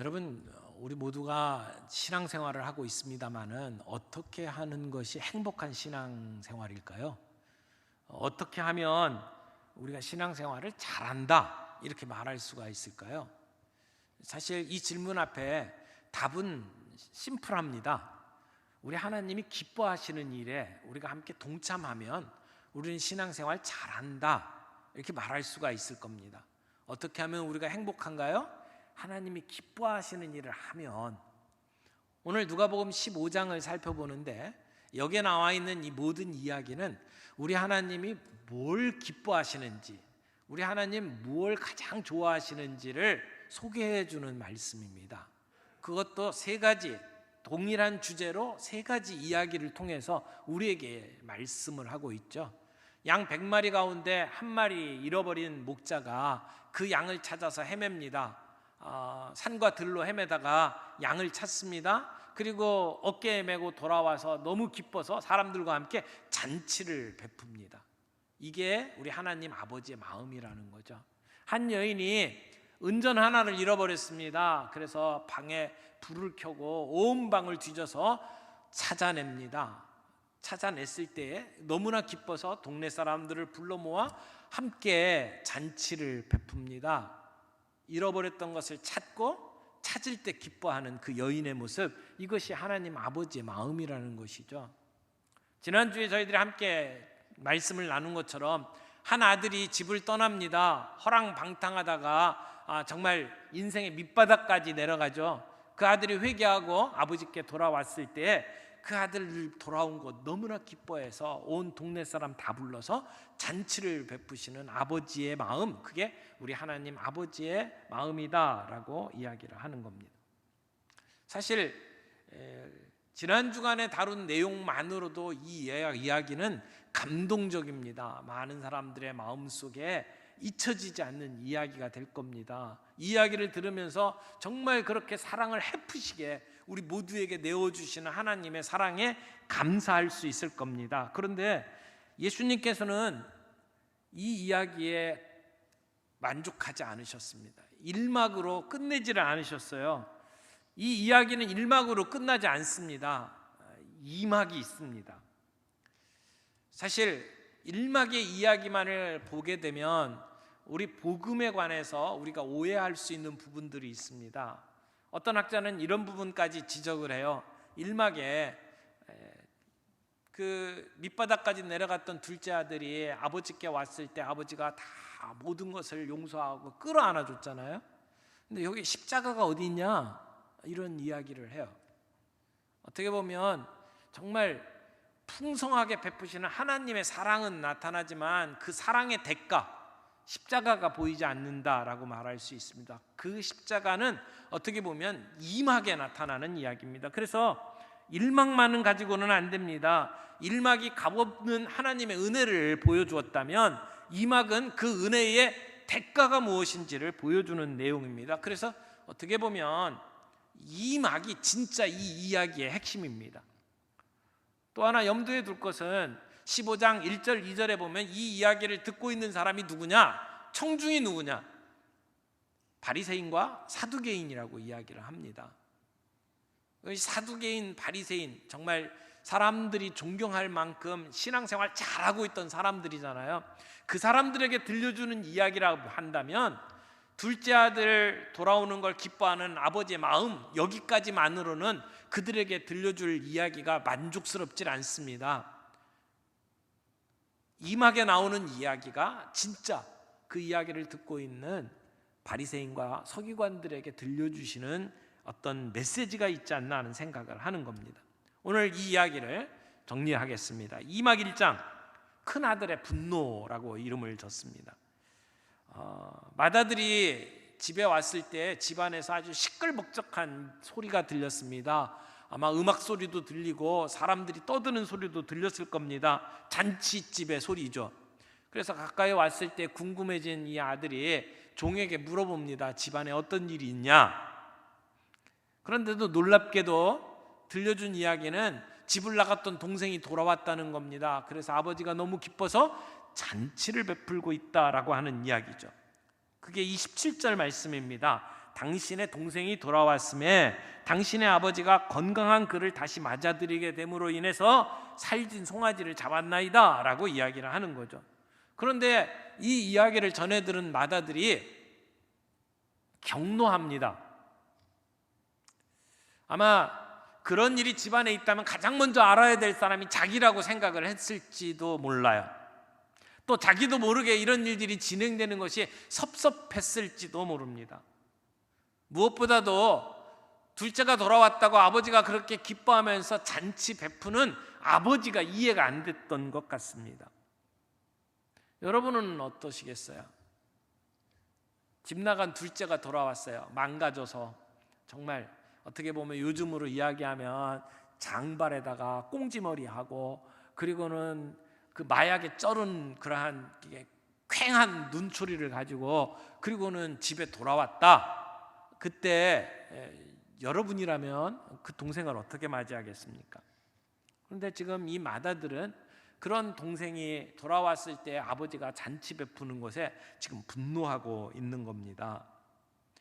여러분, 우리 모두가 신앙생활을 하고 있습니다마는 어떻게 하는 것이 행복한 신앙생활일까요? 어떻게 하면 우리가 신앙생활을 잘한다 이렇게 말할 수가 있을까요? 사실 이 질문 앞에 답은 심플합니다. 우리 하나님이 기뻐하시는 일에 우리가 함께 동참하면 우리는 신앙생활 잘한다 이렇게 말할 수가 있을 겁니다. 어떻게 하면 우리가 행복한가요? 하나님이 기뻐하시는 일을 하면. 오늘 누가복음 15장을 살펴보는데 여기에 나와 있는 이 모든 이야기는 우리 하나님이 뭘 기뻐하시는지, 우리 하나님 무엇을 가장 좋아하시는지를 소개해 주는 말씀입니다. 그것도 세 가지, 동일한 주제로 세 가지 이야기를 통해서 우리에게 말씀을 하고 있죠. 양 100마리 가운데 한 마리 잃어버린 목자가 그 양을 찾아서 헤맵니다. 산과 들로 헤매다가 양을 찾습니다. 그리고 어깨에 메고 돌아와서 너무 기뻐서 사람들과 함께 잔치를 베풉니다. 이게 우리 하나님 아버지의 마음이라는 거죠. 한 여인이 은전 하나를 잃어버렸습니다. 그래서 방에 불을 켜고 온 방을 뒤져서 찾아냅니다. 찾아냈을 때 너무나 기뻐서 동네 사람들을 불러 모아 함께 잔치를 베풉니다. 잃어버렸던 것을 찾고 찾을 때 기뻐하는 그 여인의 모습, 이것이 하나님 아버지의 마음이라는 것이죠. 지난주에 저희들이 함께 말씀을 나눈 것처럼 한 아들이 집을 떠납니다. 허랑방탕하다가 정말 인생의 밑바닥까지 내려가죠. 그 아들이 회개하고 아버지께 돌아왔을 때 그 아들 돌아온 것 너무나 기뻐해서 온 동네 사람 다 불러서 잔치를 베푸시는 아버지의 마음, 그게 우리 하나님 아버지의 마음이다라고 이야기를 하는 겁니다. 사실 지난 주간에 다룬 내용만으로도 이 이야기는 감동적입니다. 많은 사람들의 마음속에 잊혀지지 않는 이야기가 될 겁니다. 이 이야기를 들으면서 정말 그렇게 사랑을 헤프시게 우리 모두에게 내어주시는 하나님의 사랑에 감사할 수 있을 겁니다. 그런데 예수님께서는 이 이야기에 만족하지 않으셨습니다. 1막으로 끝내지를 않으셨어요. 이 이야기는 1막으로 끝나지 않습니다. 2막이 있습니다. 사실 1막의 이야기만을 보게 되면 우리 복음에 관해서 우리가 오해할 수 있는 부분들이 있습니다. 어떤 학자는 이런 부분까지 지적을 해요. 1막에 그 밑바닥까지 내려갔던 둘째 아들이 아버지께 왔을 때 아버지가 다 모든 것을 용서하고 끌어안아 줬잖아요. 근데 여기 십자가가 어디 있냐? 이런 이야기를 해요. 어떻게 보면 정말 풍성하게 베푸시는 하나님의 사랑은 나타나지만 그 사랑의 대가, 십자가가 보이지 않는다라고 말할 수 있습니다. 그 십자가는 어떻게 보면 2막에 나타나는 이야기입니다. 그래서 1막만은 가지고는 안 됩니다. 1막이 값없는 하나님의 은혜를 보여주었다면 2막은 그 은혜의 대가가 무엇인지를 보여주는 내용입니다. 그래서 어떻게 보면 2막이 진짜 이 이야기의 핵심입니다. 또 하나 염두에 둘 것은 15장 1절 2절에 보면 이 이야기를 듣고 있는 사람이 누구냐? 청중이 누구냐? 바리새인과 사두개인이라고 이야기를 합니다. 사두개인, 바리새인, 정말 사람들이 존경할 만큼 신앙생활 잘하고 있던 사람들이잖아요. 그 사람들에게 들려주는 이야기라고 한다면 둘째 아들 돌아오는 걸 기뻐하는 아버지의 마음, 여기까지만으로는 그들에게 들려줄 이야기가 만족스럽질 않습니다. 2막에 나오는 이야기가 진짜 그 이야기를 듣고 있는 바리새인과 서기관들에게 들려주시는 어떤 메시지가 있지 않나 하는 생각을 하는 겁니다. 오늘 이 이야기를 정리하겠습니다. 2막 1장, 큰아들의 분노라고 이름을 줬습니다. 맏아들이 집에 왔을 때 집안에서 아주 시끌벅적한 소리가 들렸습니다. 아마 음악 소리도 들리고 사람들이 떠드는 소리도 들렸을 겁니다. 잔치집의 소리죠. 그래서 가까이 왔을 때 궁금해진 이 아들이 종에게 물어봅니다. 집안에 어떤 일이 있냐? 그런데도 놀랍게도 들려준 이야기는 집을 나갔던 동생이 돌아왔다는 겁니다. 그래서 아버지가 너무 기뻐서 잔치를 베풀고 있다라고 하는 이야기죠. 그게 27절 말씀입니다. 당신의 동생이 돌아왔음에 당신의 아버지가 건강한 그를 다시 맞아들이게 됨으로 인해서 살찐 송아지를 잡았나이다 라고 이야기를 하는 거죠. 그런데 이 이야기를 전해 들은 마다들이 경노합니다. 아마 그런 일이 집안에 있다면 가장 먼저 알아야 될 사람이 자기라고 생각을 했을지도 몰라요. 또 자기도 모르게 이런 일들이 진행되는 것이 섭섭했을지도 모릅니다. 무엇보다도 둘째가 돌아왔다고 아버지가 그렇게 기뻐하면서 잔치 베푸는 아버지가 이해가 안 됐던 것 같습니다. 여러분은 어떠시겠어요? 집 나간 둘째가 돌아왔어요. 망가져서 정말 어떻게 보면 요즘으로 이야기하면 장발에다가 꽁지머리하고 그리고는 그 마약에 쩔은 그러한 퀭한 눈초리를 가지고 그리고는 집에 돌아왔다. 그때 여러분이라면 그 동생을 어떻게 맞이하겠습니까? 그런데 지금 이 마다들은 그런 동생이 돌아왔을 때 아버지가 잔치 베푸는 것에 지금 분노하고 있는 겁니다.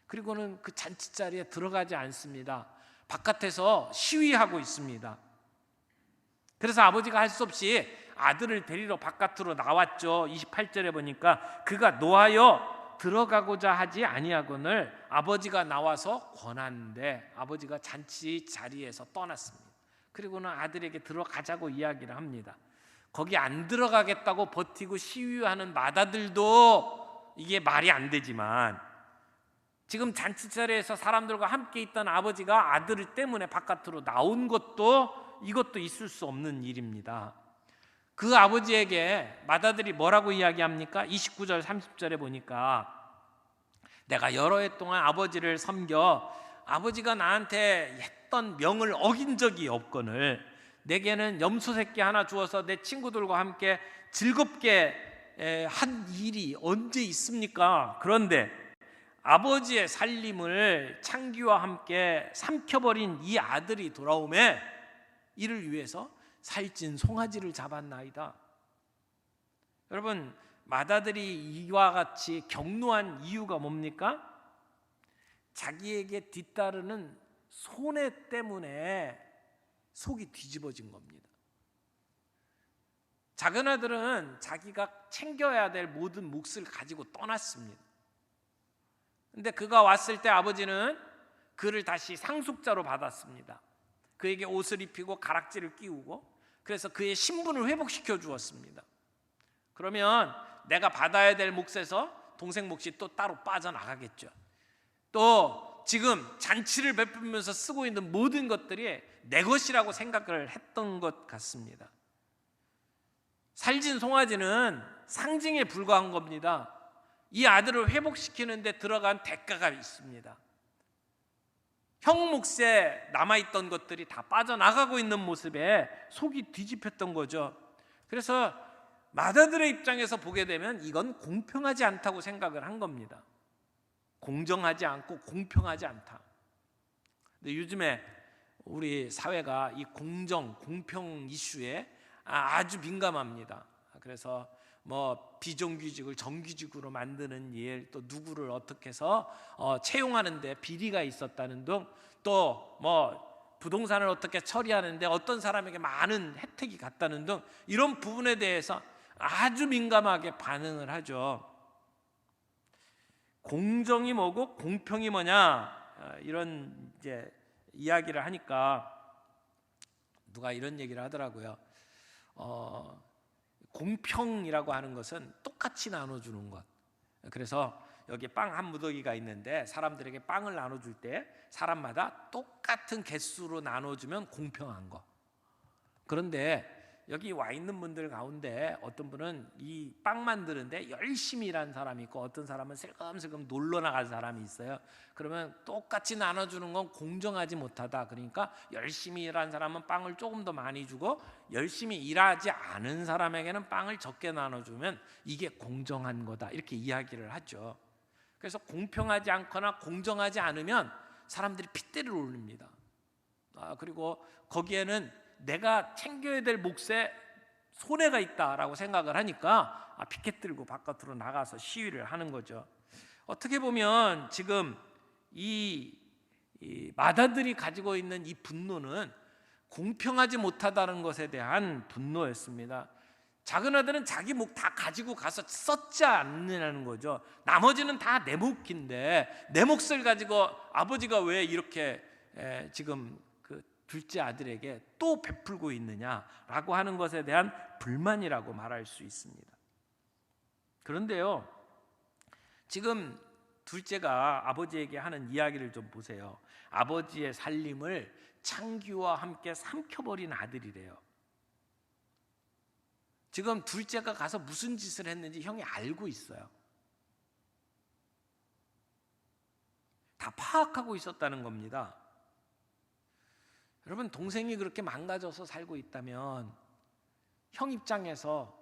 그리고는 그 잔치 자리에 들어가지 않습니다. 바깥에서 시위하고 있습니다. 그래서 아버지가 할 수 없이 아들을 데리러 바깥으로 나왔죠. 28절에 보니까 그가 노하여 들어가고자 하지 아니하거늘 아버지가 나와서 권하는데 아버지가 잔치 자리에서 떠났습니다. 그리고는 아들에게 들어가자고 이야기를 합니다. 거기 안 들어가겠다고 버티고 시위하는 마다들도 이게 말이 안 되지만 지금 잔치 자리에서 사람들과 함께 있던 아버지가 아들 때문에 바깥으로 나온 것도 이것도 있을 수 없는 일입니다. 그 아버지에게 마다들이 뭐라고 이야기합니까? 29절 30절에 보니까 내가 여러 해 동안 아버지를 섬겨 아버지가 나한테 했던 명을 어긴 적이 없거늘 내게는 염소 새끼 하나 주어서 내 친구들과 함께 즐겁게 한 일이 언제 있습니까? 그런데 아버지의 살림을 창기와 함께 삼켜버린 이 아들이 돌아오매 이를 위해서 살찐 송아지를 잡았나이다. 여러분, 마다들이 이와 같이 경노한 이유가 뭡니까? 자기에게 뒤따르는 손해 때문에 속이 뒤집어진 겁니다. 작은 아들은 자기가 챙겨야 될 모든 몫을 가지고 떠났습니다. 근데 그가 왔을 때 아버지는 그를 다시 상속자로 받았습니다. 그에게 옷을 입히고 가락지를 끼우고 그래서 그의 신분을 회복시켜 주었습니다. 그러면 내가 받아야 될 몫에서 동생 몫이 또 따로 빠져나가겠죠. 또 지금 잔치를 베풀면서 쓰고 있는 모든 것들이 내 것이라고 생각을 했던 것 같습니다. 살찐 송아지는 상징에 불과한 겁니다. 이 아들을 회복시키는 데 들어간 대가가 있습니다. 형 몫에 남아있던 것들이 다 빠져나가고 있는 모습에 속이 뒤집혔던 거죠. 그래서 마다들의 입장에서 보게 되면 이건 공평하지 않다고 생각을 한 겁니다. 공정하지 않고 공평하지 않다. 근데 요즘에 우리 사회가 이 공정, 공평 이슈에 아주 민감합니다. 그래서 뭐 비정규직을 정규직으로 만드는 일, 또 누구를 어떻게 해서 채용하는데 비리가 있었다는 등, 또 뭐 부동산을 어떻게 처리하는데 어떤 사람에게 많은 혜택이 갔다는 등 이런 부분에 대해서 아주 민감하게 반응을 하죠. 공정이 뭐고 공평이 뭐냐 이런 이제 이야기를 하니까 누가 이런 얘기를 하더라고요. 공평이라고 하는 것은 똑같이 나눠주는 것. 그래서 여기 빵 한 무더기가 있는데 사람들에게 빵을 나눠줄 때 사람마다 똑같은 개수로 나눠주면 공평한 거. 그런데 여기 와 있는 분들 가운데 어떤 분은 이 빵 만드는데 열심히 일한 사람이 있고 어떤 사람은 슬금슬금 놀러 나간 사람이 있어요. 그러면 똑같이 나눠주는 건 공정하지 못하다. 그러니까 열심히 일한 사람은 빵을 조금 더 많이 주고 열심히 일하지 않은 사람에게는 빵을 적게 나눠주면 이게 공정한 거다. 이렇게 이야기를 하죠. 그래서 공평하지 않거나 공정하지 않으면 사람들이 핏대를 올립니다. 그리고 거기에는 내가 챙겨야 될 몫에 손해가 있다라고 생각을 하니까 피켓 들고 바깥으로 나가서 시위를 하는 거죠. 어떻게 보면 지금 이 맏아들이 가지고 있는 이 분노는 공평하지 못하다는 것에 대한 분노였습니다. 작은 아들은 자기 목 다 가지고 가서 썼지 않느냐는 거죠. 나머지는 다 내 몫인데 내 몫을 가지고 아버지가 왜 이렇게 지금 그 둘째 아들에게 또 베풀고 있느냐라고 하는 것에 대한 불만이라고 말할 수 있습니다. 그런데요, 지금 둘째가 아버지에게 하는 이야기를 좀 보세요. 아버지의 살림을 창기와 함께 삼켜버린 아들이래요. 지금 둘째가 가서 무슨 짓을 했는지 형이 알고 있어요. 다 파악하고 있었다는 겁니다. 여러분, 동생이 그렇게 망가져서 살고 있다면 형 입장에서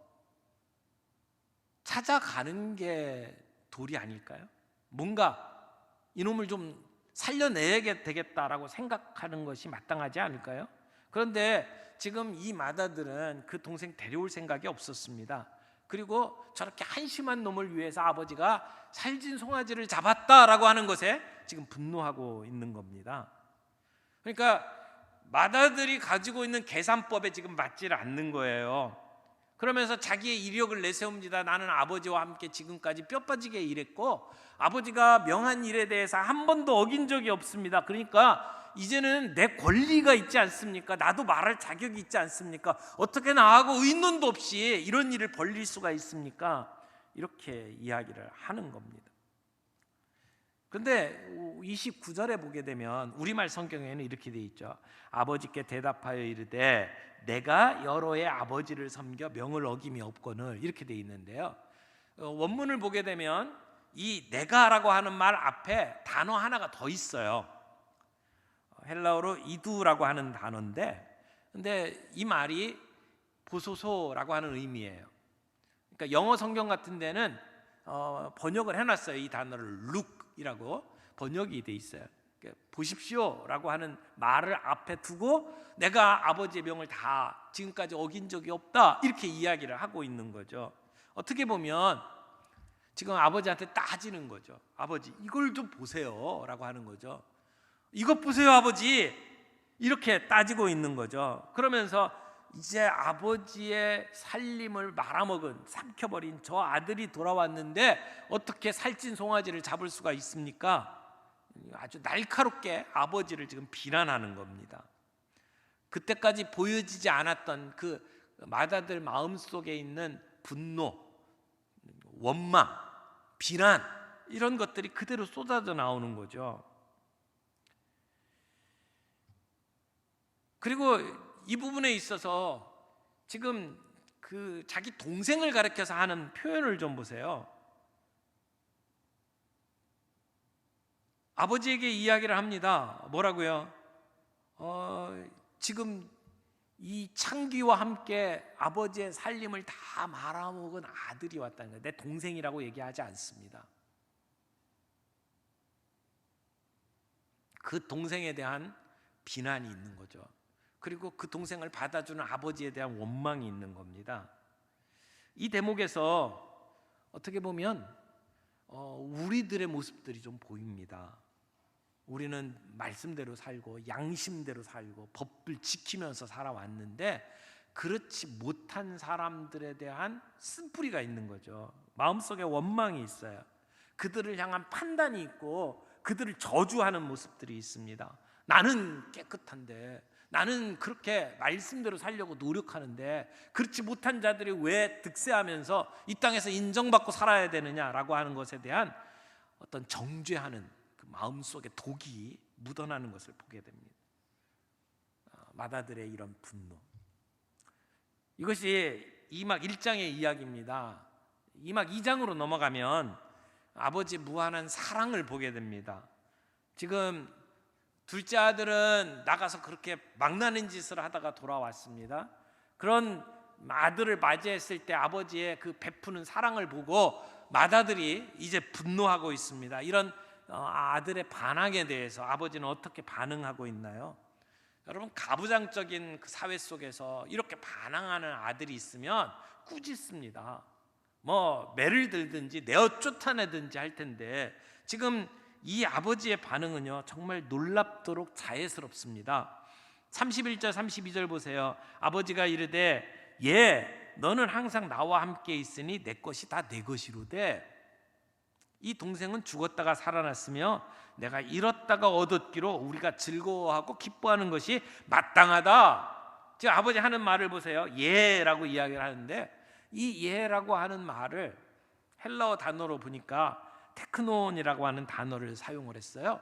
찾아가는 게 도리 아닐까요? 뭔가 이놈을 좀 살려내야 되겠다라고 생각하는 것이 마땅하지 않을까요? 그런데 지금 이 맏아들은 그 동생 데려올 생각이 없었습니다. 그리고 저렇게 한심한 놈을 위해서 아버지가 살진 송아지를 잡았다라고 하는 것에 지금 분노하고 있는 겁니다. 그러니까 맏아들이 가지고 있는 계산법에 지금 맞지를 않는 거예요. 그러면서 자기의 이력을 내세웁니다. 나는 아버지와 함께 지금까지 뼈 빠지게 일했고 아버지가 명한 일에 대해서 한 번도 어긴 적이 없습니다. 그러니까 이제는 내 권리가 있지 않습니까? 나도 말할 자격이 있지 않습니까? 어떻게 나하고 의논도 없이 이런 일을 벌릴 수가 있습니까? 이렇게 이야기를 하는 겁니다. 그런데 29절에 보게 되면 우리말 성경에는 이렇게 돼 있죠. 아버지께 대답하여 이르되 내가 여로의 아버지를 섬겨 명을 어김이 없거늘, 이렇게 돼 있는데요. 원문을 보게 되면 이 내가라고 하는 말 앞에 단어 하나가 더 있어요. 헬라어로 이두라고 하는 단어인데, 근데 이 말이 보소서라고 하는 의미예요. 그러니까 영어 성경 같은 데는 번역을 해놨어요. 이 단어를 look이라고 번역이 돼 있어요. 그러니까 보십시오라고 하는 말을 앞에 두고 내가 아버지의 명을 다 지금까지 어긴 적이 없다, 이렇게 이야기를 하고 있는 거죠. 어떻게 보면 지금 아버지한테 따지는 거죠. 아버지, 이걸 좀 보세요 라고 하는 거죠. 이것 보세요 아버지, 이렇게 따지고 있는 거죠. 그러면서 이제 아버지의 살림을 말아먹은, 삼켜버린 저 아들이 돌아왔는데 어떻게 살찐 송아지를 잡을 수가 있습니까? 아주 날카롭게 아버지를 지금 비난하는 겁니다. 그때까지 보여지지 않았던 그 맏아들 마음속에 있는 분노, 원망, 비난, 이런 것들이 그대로 쏟아져 나오는 거죠. 그리고 이 부분에 있어서 지금 그 자기 동생을 가리켜서 하는 표현을 좀 보세요. 아버지에게 이야기를 합니다. 뭐라고요? 지금 이 창기와 함께 아버지의 살림을 다 말아먹은 아들이 왔다는 거예요. 내 동생이라고 얘기하지 않습니다. 그 동생에 대한 비난이 있는 거죠. 그리고 그 동생을 받아주는 아버지에 대한 원망이 있는 겁니다. 이 대목에서 어떻게 보면 우리들의 모습들이 좀 보입니다. 우리는 말씀대로 살고 양심대로 살고 법을 지키면서 살아왔는데 그렇지 못한 사람들에 대한 쓴뿌리가 있는 거죠. 마음속에 원망이 있어요. 그들을 향한 판단이 있고 그들을 저주하는 모습들이 있습니다. 나는 깨끗한데, 나는 그렇게 말씀대로 살려고 노력하는데 그렇지 못한 자들이 왜 득세하면서 이 땅에서 인정받고 살아야 되느냐라고 하는 것에 대한 어떤 정죄하는 그 마음속에 독이 묻어나는 것을 보게 됩니다. 맏아들의 이런 분노, 이것이 2막 1장의 이야기입니다. 2막 2장으로 넘어가면 아버지 무한한 사랑을 보게 됩니다. 지금 둘째 아들은 나가서 그렇게 망나는 짓을 하다가 돌아왔습니다. 그런 아들을 맞이했을 때 아버지의 그 베푸는 사랑을 보고 맏아들이 이제 분노하고 있습니다. 이런 아들의 반항에 대해서 아버지는 어떻게 반응하고 있나요? 여러분, 가부장적인 그 사회 속에서 이렇게 반항하는 아들이 있으면 꾸짖습니다. 뭐 매를 들든지 내어 쫓아내든지 할 텐데 지금 이 아버지의 반응은요 정말 놀랍도록 자애스럽습니다. 31절 32절 보세요. 아버지가 이르되 예 너는 항상 나와 함께 있으니 내 것이 다 내 것이로되 이 동생은 죽었다가 살아났으며 내가 잃었다가 얻었기로 우리가 즐거워하고 기뻐하는 것이 마땅하다. 지금 아버지 하는 말을 보세요. 예라고 이야기를 하는데 이 예라고 하는 말을 헬라어 단어로 보니까 테크논이라고 하는 단어를 사용을 했어요.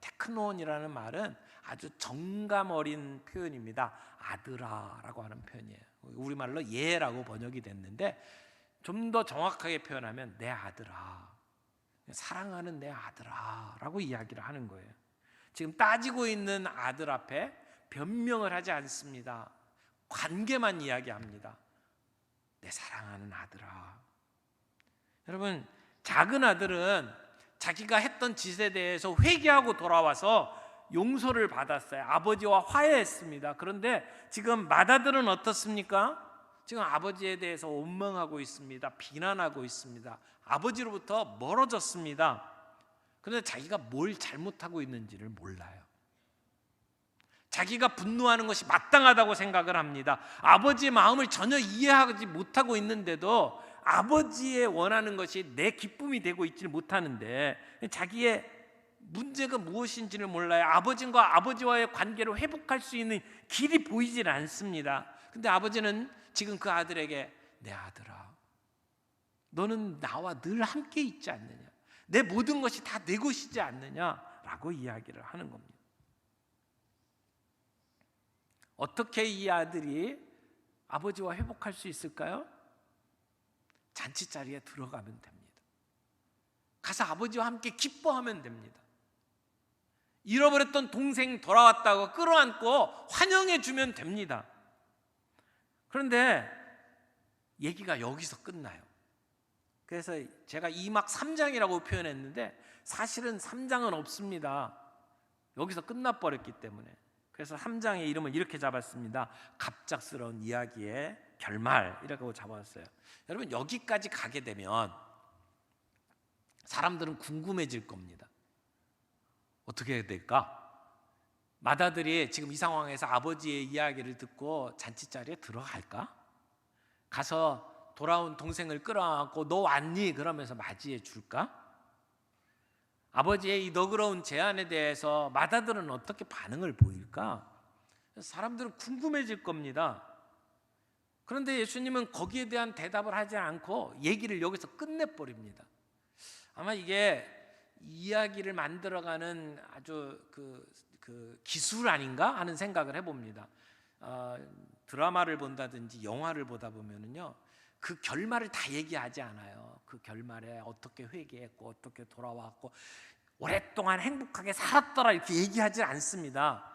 테크논이라는 말은 아주 정감 어린 표현입니다. 아들아라고 하는 표현이에요. 우리말로 예라고 번역이 됐는데 좀 더 정확하게 표현하면 내 아들아, 사랑하는 내 아들아라고 이야기를 하는 거예요. 지금 따지고 있는 아들 앞에 변명을 하지 않습니다. 관계만 이야기합니다. 내 사랑하는 아들아. 여러분, 작은 아들은 자기가 했던 짓에 대해서 회개하고 돌아와서 용서를 받았어요. 아버지와 화해했습니다. 그런데 지금 맏아들은 어떻습니까? 지금 아버지에 대해서 원망하고 있습니다. 비난하고 있습니다. 아버지로부터 멀어졌습니다. 그런데 자기가 뭘 잘못하고 있는지를 몰라요. 자기가 분노하는 것이 마땅하다고 생각을 합니다. 아버지의 마음을 전혀 이해하지 못하고 있는데도 아버지의 원하는 것이 내 기쁨이 되고 있지 못하는데 자기의 문제가 무엇인지를 몰라요. 아버지와의 관계를 회복할 수 있는 길이 보이질 않습니다. 근데 아버지는 지금 그 아들에게 내 아들아, 너는 나와 늘 함께 있지 않느냐, 내 모든 것이 다 내 것이지 않느냐라고 이야기를 하는 겁니다. 어떻게 이 아들이 아버지와 회복할 수 있을까요? 잔치자리에 들어가면 됩니다. 가서 아버지와 함께 기뻐하면 됩니다. 잃어버렸던 동생 돌아왔다고 끌어안고 환영해 주면 됩니다. 그런데 얘기가 여기서 끝나요. 그래서 제가 2막 3장이라고 표현했는데 사실은 3장은 없습니다. 여기서 끝나버렸기 때문에. 그래서 3장의 이름을 이렇게 잡았습니다. 갑작스러운 이야기의 결말이라고 잡았어요. 여러분, 여기까지 가게 되면 사람들은 궁금해질 겁니다. 어떻게 해야 될까? 맏아들이 지금 이 상황에서 아버지의 이야기를 듣고 잔치자리에 들어갈까? 가서 돌아온 동생을 끌어안고 너 왔니? 그러면서 맞이해 줄까? 아버지의 이 너그러운 제안에 대해서 맏아들은 어떻게 반응을 보일까? 사람들은 궁금해질 겁니다. 그런데 예수님은 거기에 대한 대답을 하지 않고 얘기를 여기서 끝내버립니다. 아마 이게 이야기를 만들어가는 아주 그 기술 아닌가 하는 생각을 해봅니다. 드라마를 본다든지 영화를 보다 보면은요, 그 결말을 다 얘기하지 않아요. 그 결말에 어떻게 회개했고 어떻게 돌아왔고 오랫동안 행복하게 살았더라 이렇게 얘기하지 않습니다.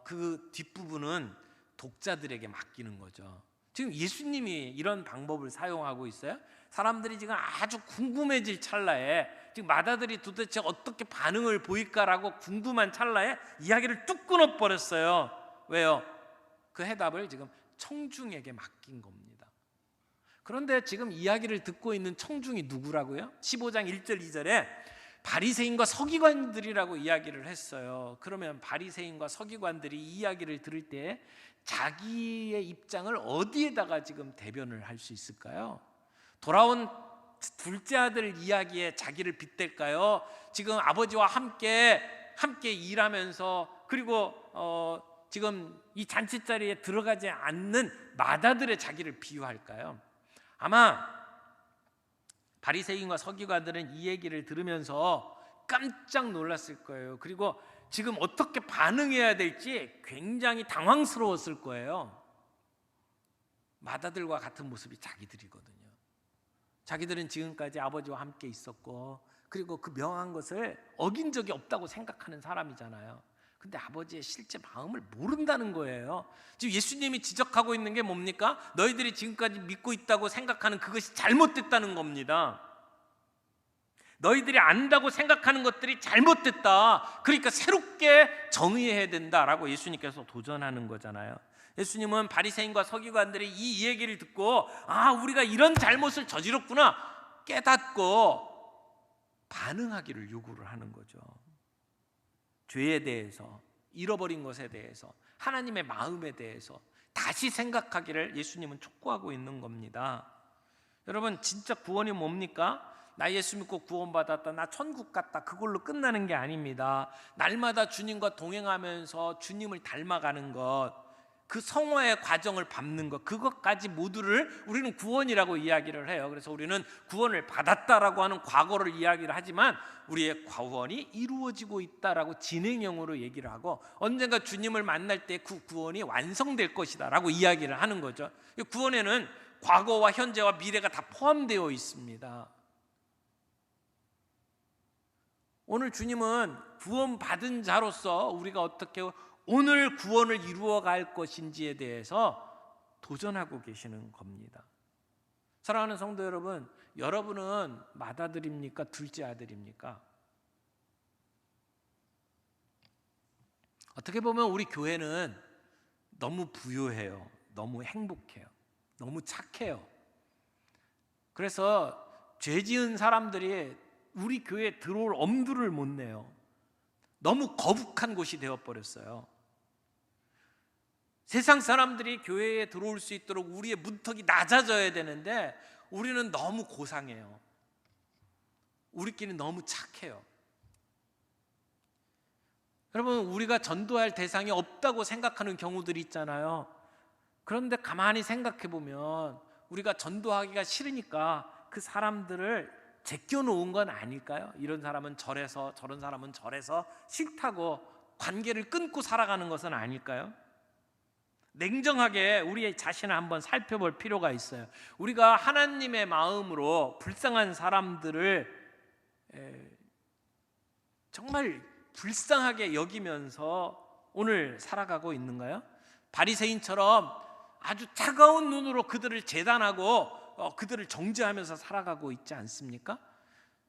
그 뒷부분은 독자들에게 맡기는 거죠. 지금 예수님이 이런 방법을 사용하고 있어요. 사람들이 지금 아주 궁금해질 찰나에, 지금 맏아들이 도대체 어떻게 반응을 보일까라고 궁금한 찰나에 이야기를 뚝 끊어버렸어요. 왜요? 그 해답을 지금 청중에게 맡긴 겁니다. 그런데 지금 이야기를 듣고 있는 청중이 누구라고요? 15장 1절 2절에 바리새인과 서기관들이라고 이야기를 했어요. 그러면 바리새인과 서기관들이 이 이야기를 들을 때 자기의 입장을 어디에다가 지금 대변을 할 수 있을까요? 돌아온 둘째 아들 이야기에 자기를 빗댈까요? 지금 아버지와 함께 일하면서 그리고 지금 이 잔치자리에 들어가지 않는 맏아들의 자기를 비유할까요? 아마 바리새인과 서기관들은 이 얘기를 들으면서 깜짝 놀랐을 거예요. 그리고 지금 어떻게 반응해야 될지 굉장히 당황스러웠을 거예요. 맏아들과 같은 모습이 자기들이거든요. 자기들은 지금까지 아버지와 함께 있었고 그리고 그 명한 것을 어긴 적이 없다고 생각하는 사람이잖아요. 근데 아버지의 실제 마음을 모른다는 거예요. 지금 예수님이 지적하고 있는 게 뭡니까? 너희들이 지금까지 믿고 있다고 생각하는 그것이 잘못됐다는 겁니다. 너희들이 안다고 생각하는 것들이 잘못됐다. 그러니까 새롭게 정의해야 된다라고 예수님께서 도전하는 거잖아요. 예수님은 바리새인과 서기관들이 이 얘기를 듣고 우리가 이런 잘못을 저질렀구나 깨닫고 반응하기를 요구를 하는 거죠. 죄에 대해서, 잃어버린 것에 대해서, 하나님의 마음에 대해서 다시 생각하기를 예수님은 촉구하고 있는 겁니다. 여러분, 진짜 구원이 뭡니까? 나 예수 믿고 구원받았다, 나 천국 갔다, 그걸로 끝나는 게 아닙니다. 날마다 주님과 동행하면서 주님을 닮아가는 것, 그 성화의 과정을 밟는 것, 그것까지 모두를 우리는 구원이라고 이야기를 해요. 그래서 우리는 구원을 받았다라고 하는 과거를 이야기를 하지만 우리의 구원이 이루어지고 있다라고 진행형으로 얘기를 하고, 언젠가 주님을 만날 때 그 구원이 완성될 것이다라고 이야기를 하는 거죠. 구원에는 과거와 현재와 미래가 다 포함되어 있습니다. 오늘 주님은 구원받은 자로서 우리가 어떻게 오늘 구원을 이루어갈 것인지에 대해서 도전하고 계시는 겁니다. 사랑하는 성도 여러분, 여러분은 맏아들입니까? 둘째 아들입니까? 어떻게 보면 우리 교회는 너무 부유해요. 너무 행복해요. 너무 착해요. 그래서 죄 지은 사람들이 우리 교회에 들어올 엄두를 못 내요. 너무 거북한 곳이 되어버렸어요. 세상 사람들이 교회에 들어올 수 있도록 우리의 문턱이 낮아져야 되는데 우리는 너무 고상해요. 우리끼리 너무 착해요. 여러분, 우리가 전도할 대상이 없다고 생각하는 경우들이 있잖아요. 그런데 가만히 생각해 보면 우리가 전도하기가 싫으니까 그 사람들을 제껴놓은 건 아닐까요? 이런 사람은 저래서 저런 사람은 저래서 싫다고 관계를 끊고 살아가는 것은 아닐까요? 냉정하게 우리의 자신을 한번 살펴볼 필요가 있어요. 우리가 하나님의 마음으로 불쌍한 사람들을 정말 불쌍하게 여기면서 오늘 살아가고 있는가요? 바리새인처럼 아주 차가운 눈으로 그들을 재단하고 그들을 정죄하면서 살아가고 있지 않습니까?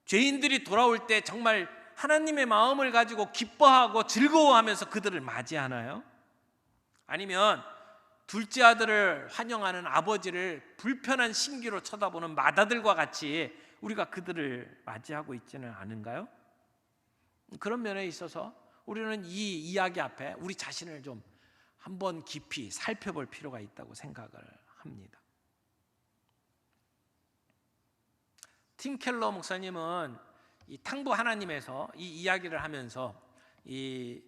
죄인들이 돌아올 때 정말 하나님의 마음을 가지고 기뻐하고 즐거워하면서 그들을 맞이하나요? 아니면 둘째 아들을 환영하는 아버지를 불편한 심기로 쳐다보는 맏아들과 같이 우리가 그들을 맞이하고 있지는 않은가요? 그런 면에 있어서 우리는 이 이야기 앞에 우리 자신을 좀 한번 깊이 살펴볼 필요가 있다고 생각을 합니다. 팀 켈러 목사님은 이 탕부 하나님에서 이 이야기를 하면서 이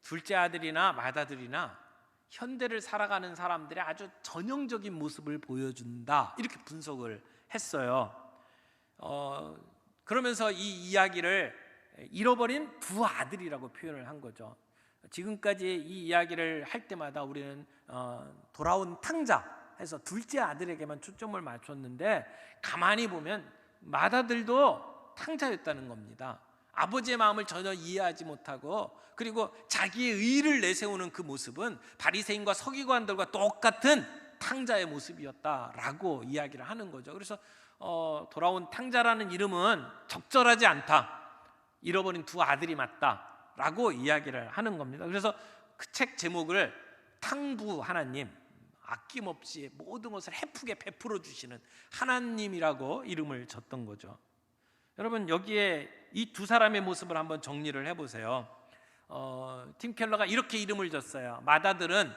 둘째 아들이나 맏아들이나 현대를 살아가는 사람들의 아주 전형적인 모습을 보여준다, 이렇게 분석을 했어요. 그러면서 이 이야기를 잃어버린 두 아들이라고 표현을 한 거죠. 지금까지 이 이야기를 할 때마다 우리는 돌아온 탕자 해서 둘째 아들에게만 초점을 맞췄는데, 가만히 보면 맏아들도 탕자였다는 겁니다. 아버지의 마음을 전혀 이해하지 못하고, 그리고 자기의 의를 내세우는 그 모습은 바리새인과 서기관들과 똑같은 탕자의 모습이었다라고 이야기를 하는 거죠. 그래서 돌아온 탕자라는 이름은 적절하지 않다, 잃어버린 두 아들이 맞다라고 이야기를 하는 겁니다. 그래서 그 책 제목을 탕부 하나님, 아낌없이 모든 것을 헤프게 베풀어 주시는 하나님이라고 이름을 줬던 거죠. 여러분, 여기에 이 두 사람의 모습을 한번 정리를 해보세요. 팀 켈러가 이렇게 이름을 줬어요. 맏아들은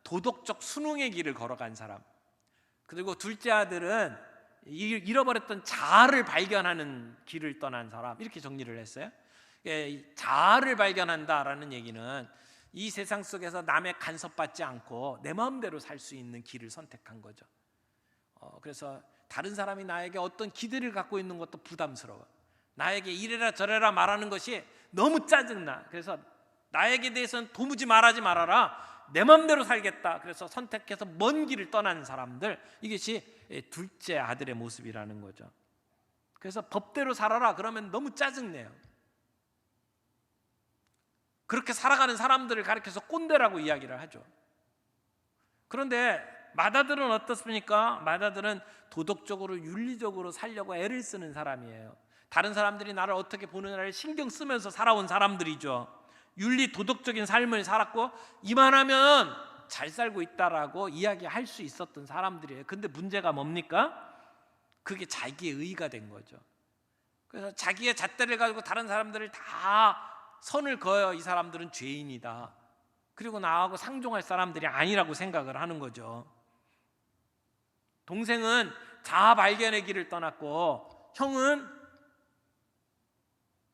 도덕적 순응의 길을 걸어간 사람, 그리고 둘째 아들은 잃어버렸던 자아를 발견하는 길을 떠난 사람, 이렇게 정리를 했어요. 자아를 발견한다라는 얘기는 이 세상 속에서 남의 간섭받지 않고 내 마음대로 살 수 있는 길을 선택한 거죠. 그래서 다른 사람이 나에게 어떤 기대를 갖고 있는 것도 부담스러워, 나에게 이래라 저래라 말하는 것이 너무 짜증나. 그래서 나에게 대해서는 도무지 말하지 말아라, 내 마음대로 살겠다. 그래서 선택해서 먼 길을 떠나는 사람들, 이것이 둘째 아들의 모습이라는 거죠. 그래서 법대로 살아라 그러면 너무 짜증내요. 그렇게 살아가는 사람들을 가리켜서 꼰대라고 이야기를 하죠. 그런데 맏아들은 어떻습니까? 맏아들은 도덕적으로 윤리적으로 살려고 애를 쓰는 사람이에요. 다른 사람들이 나를 어떻게 보느냐를 신경 쓰면서 살아온 사람들이죠. 윤리 도덕적인 삶을 살았고 이만하면 잘 살고 있다라고 이야기할 수 있었던 사람들이에요. 근데 문제가 뭡니까? 그게 자기의 의가 된 거죠. 그래서 자기의 잣대를 가지고 다른 사람들을 다 선을 그어요. 이 사람들은 죄인이다. 그리고 나하고 상종할 사람들이 아니라고 생각을 하는 거죠. 동생은 자아 발견의 길을 떠났고 형은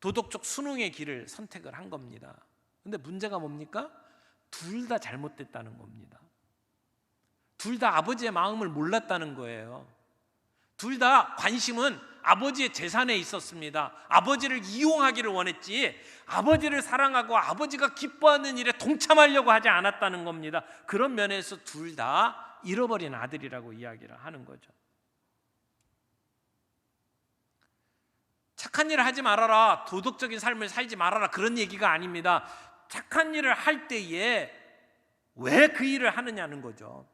도덕적 순응의 길을 선택을 한 겁니다. 근데 문제가 뭡니까? 둘 다 잘못됐다는 겁니다. 둘 다 아버지의 마음을 몰랐다는 거예요. 둘 다 관심은 아버지의 재산에 있었습니다. 아버지를 이용하기를 원했지 아버지를 사랑하고 아버지가 기뻐하는 일에 동참하려고 하지 않았다는 겁니다. 그런 면에서 둘 다 잃어버린 아들이라고 이야기를 하는 거죠. 착한 일을 하지 말아라, 도덕적인 삶을 살지 말아라, 그런 얘기가 아닙니다. 착한 일을 할 때에 왜 그 일을 하느냐는 거죠.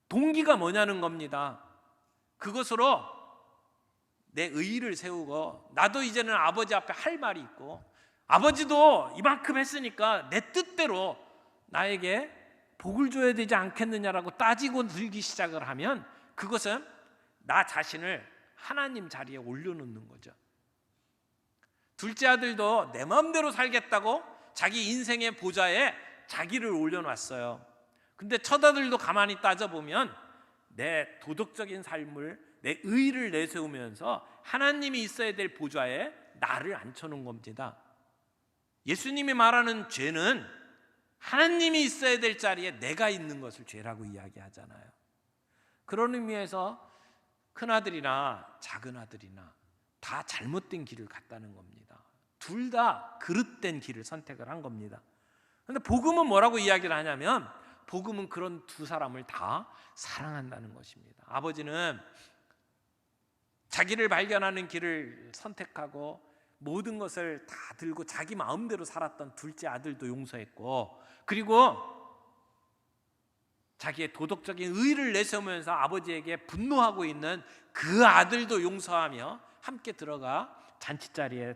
동기가 뭐냐는 겁니다. 그것으로 내 의의를 세우고, 나도 이제는 아버지 앞에 할 말이 있고, 아버지도 이만큼 했으니까 내 뜻대로 나에게 복을 줘야 되지 않겠느냐라고 따지고 들기 시작을 하면 그것은 나 자신을 하나님 자리에 올려놓는 거죠. 둘째 아들도 내 마음대로 살겠다고 자기 인생의 보좌에 자기를 올려놨어요. 근데 첫 아들도 가만히 따져보면 내 도덕적인 삶을, 내 의의를 내세우면서 하나님이 있어야 될 보좌에 나를 앉혀놓은 겁니다. 예수님이 말하는 죄는 하나님이 있어야 될 자리에 내가 있는 것을 죄라고 이야기하잖아요. 그런 의미에서 큰아들이나 작은아들이나 다 잘못된 길을 갔다는 겁니다. 둘 다 그릇된 길을 선택을 한 겁니다. 그런데 복음은 뭐라고 이야기를 하냐면, 복음은 그런 두 사람을 다 사랑한다는 것입니다. 아버지는 자기를 발견하는 길을 선택하고 모든 것을 다 들고 자기 마음대로 살았던 둘째 아들도 용서했고, 그리고 자기의 도덕적인 의의를 내세우면서 아버지에게 분노하고 있는 그 아들도 용서하며 함께 들어가 잔치자리에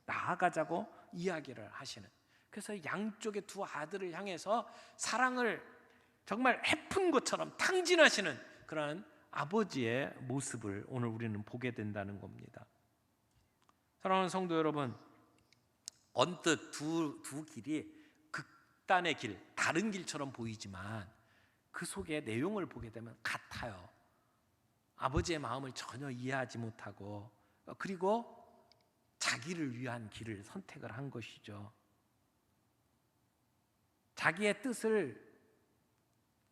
나아가자고 이야기를 하시는, 그래서 양쪽의 두 아들을 향해서 사랑을 정말 해픈 것처럼 탕진하시는 그런 아버지의 모습을 오늘 우리는 보게 된다는 겁니다. 사랑하는 성도 여러분, 언뜻 두 길이 극단의 길, 다른 길처럼 보이지만 그 속에 내용을 보게 되면 같아요. 아버지의 마음을 전혀 이해하지 못하고, 그리고 자기를 위한 길을 선택을 한 것이죠. 자기의 뜻을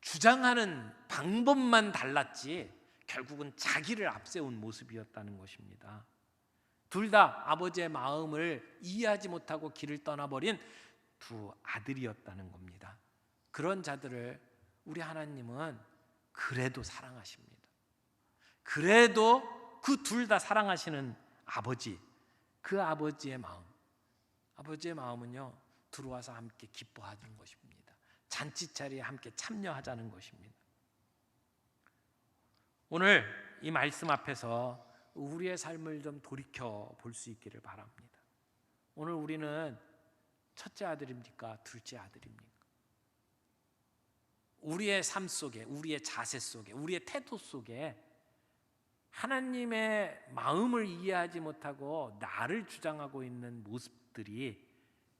주장하는 방법만 달랐지 결국은 자기를 앞세운 모습이었다는 것입니다. 둘 다 아버지의 마음을 이해하지 못하고 길을 떠나버린 두 아들이었다는 겁니다. 그런 자들을 우리 하나님은 그래도 사랑하십니다. 그래도 그 둘 다 사랑하시는 아버지, 그 아버지의 마음은요, 들어와서 함께 기뻐하는 것입니다. 잔치자리에 함께 참여하자는 것입니다. 오늘 이 말씀 앞에서 우리의 삶을 좀 돌이켜 볼 수 있기를 바랍니다. 오늘 우리는 첫째 아들입니까? 둘째 아들입니까? 우리의 삶 속에, 우리의 자세 속에, 우리의 태도 속에 하나님의 마음을 이해하지 못하고 나를 주장하고 있는 모습들이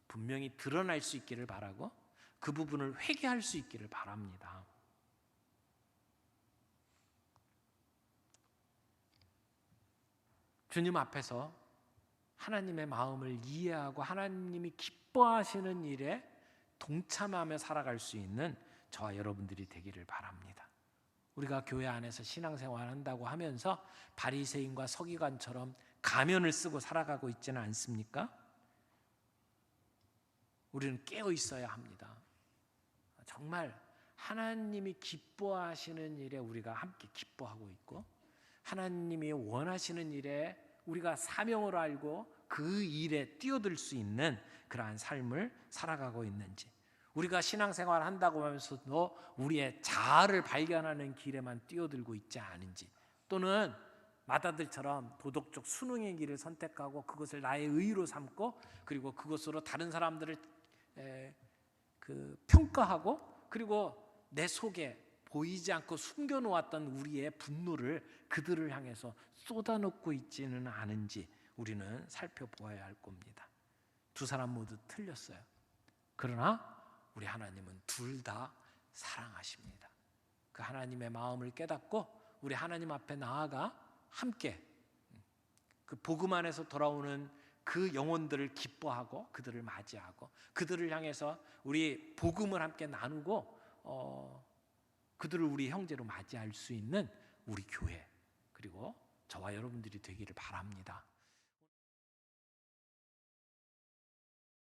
분명히 드러날 수 있기를 바라고, 그 부분을 회개할 수 있기를 바랍니다. 주님 앞에서 하나님의 마음을 이해하고 하나님이 기뻐하시는 일에 동참하며 살아갈 수 있는 저와 여러분들이 되기를 바랍니다. 우리가 교회 안에서 신앙생활을 한다고 하면서 바리새인과 서기관처럼 가면을 쓰고 살아가고 있지는 않습니까? 우리는 깨어 있어야 합니다. 정말 하나님이 기뻐하시는 일에 우리가 함께 기뻐하고 있고, 하나님이 원하시는 일에 우리가 사명을 알고 그 일에 뛰어들 수 있는 그러한 삶을 살아가고 있는지, 우리가 신앙생활을 한다고 하면서도 우리의 자아를 발견하는 길에만 뛰어들고 있지 않은지, 또는 마다들처럼 도덕적 순응의 길을 선택하고 그것을 나의 의의로 삼고, 그리고 그것으로 다른 사람들을 평가하고, 그리고 내 속에 보이지 않고 숨겨놓았던 우리의 분노를 그들을 향해서 쏟아놓고 있지는 않은지 우리는 살펴보아야 할 겁니다. 두 사람 모두 틀렸어요. 그러나 우리 하나님은 둘 다 사랑하십니다. 그 하나님의 마음을 깨닫고 우리 하나님 앞에 나아가 함께 그 복음 안에서 돌아오는 그 영혼들을 기뻐하고 그들을 맞이하고 그들을 향해서 우리 복음을 함께 나누고 그들을 우리 형제로 맞이할 수 있는 우리 교회 그리고 저와 여러분들이 되기를 바랍니다.